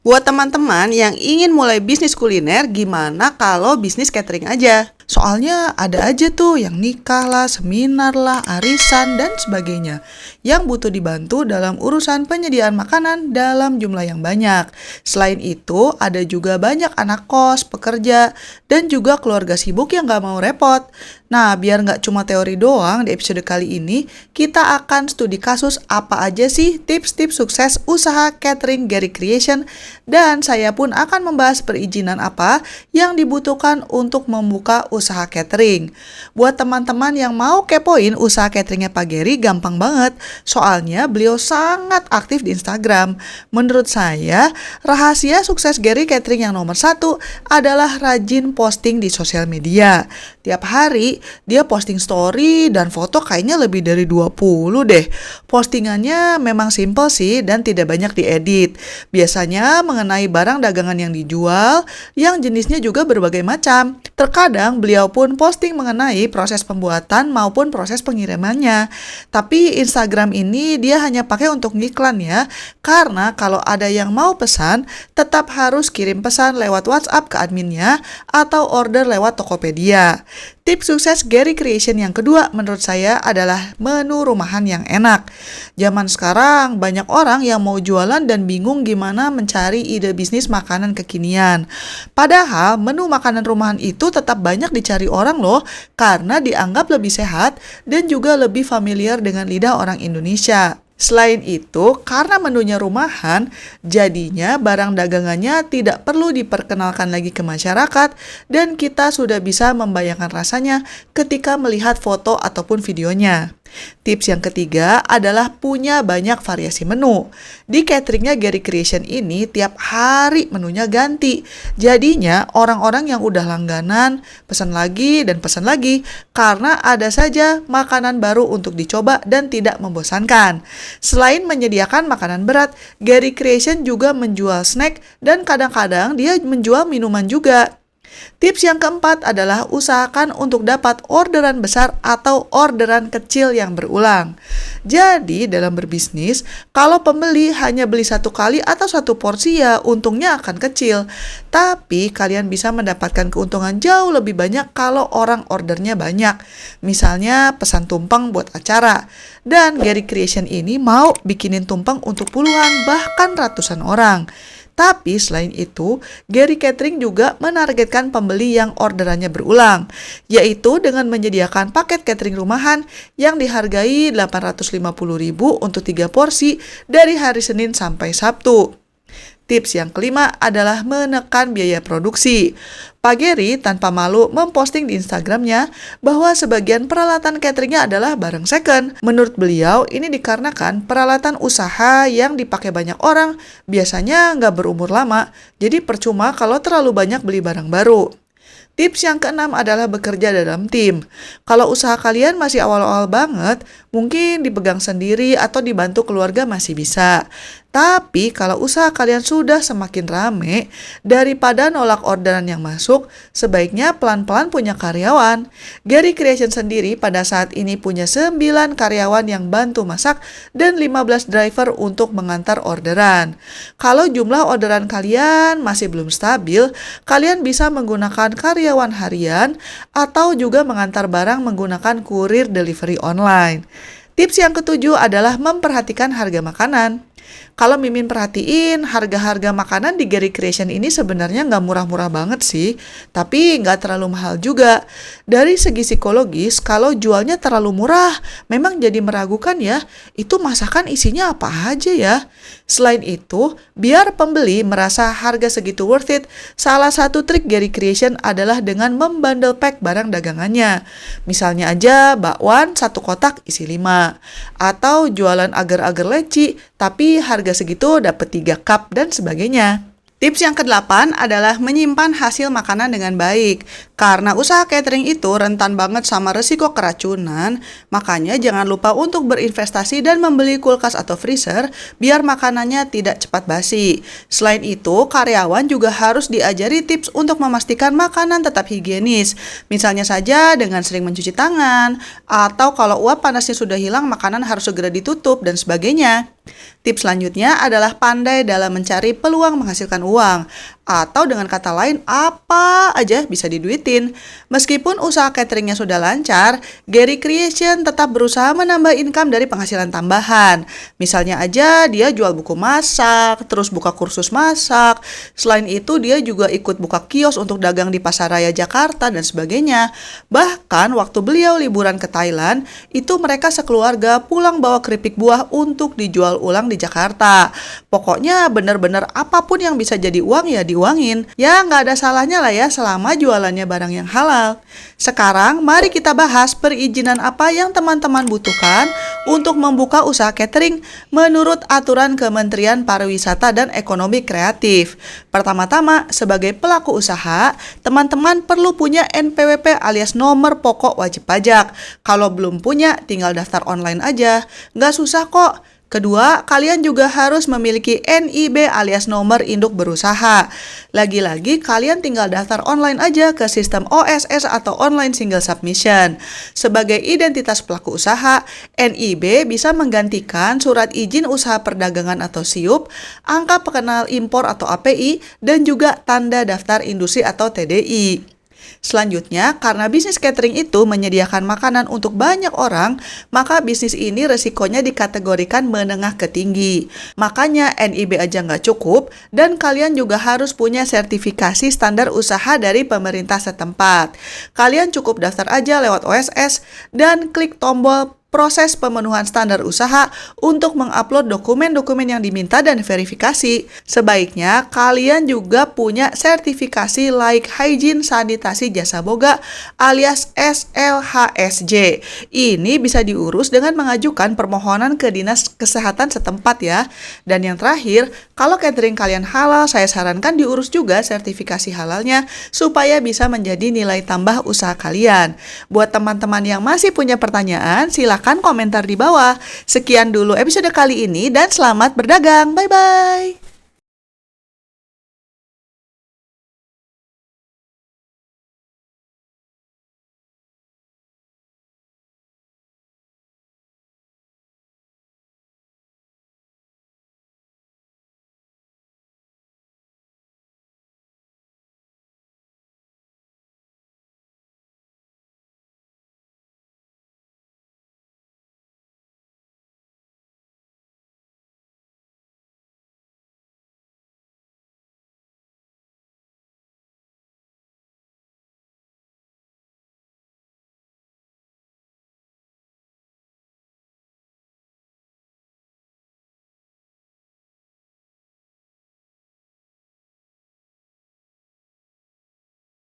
Buat teman-teman yang ingin mulai bisnis kuliner, gimana kalau bisnis catering aja? Soalnya ada aja tuh yang nikah lah, seminar lah, arisan, dan sebagainya yang butuh dibantu dalam urusan penyediaan makanan dalam jumlah yang banyak. Selain itu, ada juga banyak anak kos, pekerja, dan juga keluarga sibuk yang gak mau repot. Nah, biar nggak cuma teori doang, di episode kali ini kita akan studi kasus apa aja sih tips-tips sukses usaha catering Gary Creation, dan saya pun akan membahas perizinan apa yang dibutuhkan untuk membuka usaha catering. Buat teman-teman yang mau kepoin usaha cateringnya Pak Gary, gampang banget. Soalnya beliau sangat aktif di Instagram. Menurut saya, rahasia sukses Gary Catering yang nomor satu adalah rajin posting di sosial media. Tiap hari dia posting story dan foto kayaknya lebih dari 20 deh. Postingannya memang simple sih dan tidak banyak diedit. Biasanya mengenai barang dagangan yang dijual, yang jenisnya juga berbagai macam. Terkadang beliau pun posting mengenai proses pembuatan maupun proses pengirimannya. Tapi Instagram ini dia hanya pakai untuk ngiklan ya. Karena kalau ada yang mau pesan, tetap harus kirim pesan lewat WhatsApp ke adminnya atau order lewat Tokopedia. Tips sukses Gary Creation yang kedua menurut saya adalah menu rumahan yang enak. Zaman sekarang banyak orang yang mau jualan dan bingung gimana mencari ide bisnis makanan kekinian. Padahal menu makanan rumahan itu tetap banyak dicari orang loh, karena dianggap lebih sehat dan juga lebih familiar dengan lidah orang Indonesia. Selain itu, karena menunya rumahan, jadinya barang dagangannya tidak perlu diperkenalkan lagi ke masyarakat dan kita sudah bisa membayangkan rasanya ketika melihat foto ataupun videonya. Tips yang ketiga adalah punya banyak variasi menu. Di cateringnya Gary Creation ini tiap hari menunya ganti. Jadinya orang-orang yang udah langganan pesan lagi dan pesan lagi karena ada saja makanan baru untuk dicoba dan tidak membosankan. Selain menyediakan makanan berat, Gary Creation juga menjual snack dan kadang-kadang dia menjual minuman juga. Tips yang keempat adalah usahakan untuk dapat orderan besar atau orderan kecil yang berulang. Jadi dalam berbisnis, kalau pembeli hanya beli satu kali atau satu porsi ya untungnya akan kecil. Tapi kalian bisa mendapatkan keuntungan jauh lebih banyak kalau orang ordernya banyak. Misalnya pesan tumpeng buat acara. Dan Gary Creation ini mau bikinin tumpeng untuk puluhan bahkan ratusan orang. Tapi selain itu, Gary Catering juga menargetkan pembeli yang orderannya berulang, yaitu dengan menyediakan paket catering rumahan yang dihargai Rp850.000 untuk 3 porsi dari hari Senin sampai Sabtu. Tips yang kelima adalah menekan biaya produksi. Pak Gary tanpa malu memposting di Instagramnya bahwa sebagian peralatan cateringnya adalah barang second. Menurut beliau, ini dikarenakan peralatan usaha yang dipakai banyak orang biasanya nggak berumur lama, jadi percuma kalau terlalu banyak beli barang baru. Tips yang keenam adalah bekerja dalam tim. Kalau usaha kalian masih awal-awal banget, mungkin dipegang sendiri atau dibantu keluarga masih bisa. Tapi kalau usaha kalian sudah semakin rame, daripada nolak orderan yang masuk, sebaiknya pelan-pelan punya karyawan. Gary Creation sendiri pada saat ini punya 9 karyawan yang bantu masak dan 15 driver untuk mengantar orderan. Kalau jumlah orderan kalian masih belum stabil, kalian bisa menggunakan karyawan harian atau juga mengantar barang menggunakan kurir delivery online. Tips yang ketujuh adalah memperhatikan harga makanan. Kalau Mimin perhatiin, harga-harga makanan di Gary Creation ini sebenarnya nggak murah-murah banget sih, tapi nggak terlalu mahal juga. Dari segi psikologis, kalau jualnya terlalu murah, memang jadi meragukan ya, itu masakan isinya apa aja ya. Selain itu, biar pembeli merasa harga segitu worth it, salah satu trik Gary Creation adalah dengan membundle pack barang dagangannya. Misalnya aja bakwan 1 kotak isi 5, atau jualan agar-agar leci, tapi harga segitu dapat 3 cup dan sebagainya. Tips yang ke-8 adalah menyimpan hasil makanan dengan baik. Karena usaha catering itu rentan banget sama resiko keracunan, makanya jangan lupa untuk berinvestasi dan membeli kulkas atau freezer biar makanannya tidak cepat basi. Selain itu, karyawan juga harus diajari tips untuk memastikan makanan tetap higienis. Misalnya saja dengan sering mencuci tangan, atau kalau uap panasnya sudah hilang, makanan harus segera ditutup dan sebagainya. Tips selanjutnya adalah pandai dalam mencari peluang menghasilkan uang. Atau dengan kata lain, apa aja bisa diduitin. Meskipun usaha cateringnya sudah lancar, Gary Creation tetap berusaha menambah income dari penghasilan tambahan. Misalnya aja dia jual buku masak, terus buka kursus masak. Selain itu dia juga ikut buka kios untuk dagang di Pasar Raya Jakarta dan sebagainya. Bahkan waktu beliau liburan ke Thailand, itu mereka sekeluarga pulang bawa keripik buah untuk dijual ulang di Jakarta. Pokoknya bener-bener apapun yang bisa jadi uang ya diuangin. Ya nggak ada salahnya lah ya selama jualannya barang yang halal. Sekarang mari kita bahas perizinan apa yang teman-teman butuhkan untuk membuka usaha catering menurut aturan Kementerian Pariwisata dan Ekonomi Kreatif. Pertama-tama, sebagai pelaku usaha, teman-teman perlu punya NPWP alias nomor pokok wajib pajak. Kalau belum punya, tinggal daftar online aja. Nggak susah kok. Kedua, kalian juga harus memiliki NIB alias nomor induk berusaha. Lagi-lagi, kalian tinggal daftar online aja ke sistem OSS atau online single submission. Sebagai identitas pelaku usaha, NIB bisa menggantikan surat izin usaha perdagangan atau SIUP, angka pengenal impor atau API, dan juga tanda daftar industri atau TDI. Selanjutnya, karena bisnis catering itu menyediakan makanan untuk banyak orang, maka bisnis ini resikonya dikategorikan menengah ke tinggi. Makanya NIB aja nggak cukup, dan kalian juga harus punya sertifikasi standar usaha dari pemerintah setempat. Kalian cukup daftar aja lewat OSS, dan klik tombol proses pemenuhan standar usaha untuk mengupload dokumen-dokumen yang diminta dan verifikasi. Sebaiknya kalian juga punya sertifikasi Laik Hygiene Sanitasi Jasa Boga alias SLHSJ. Ini bisa diurus dengan mengajukan permohonan ke Dinas Kesehatan setempat ya. Dan yang terakhir, kalau catering kalian halal, saya sarankan diurus juga sertifikasi halalnya supaya bisa menjadi nilai tambah usaha kalian. Buat teman-teman yang masih punya pertanyaan, silakan komentar di bawah. Sekian dulu episode kali ini dan selamat berdagang. Bye-bye.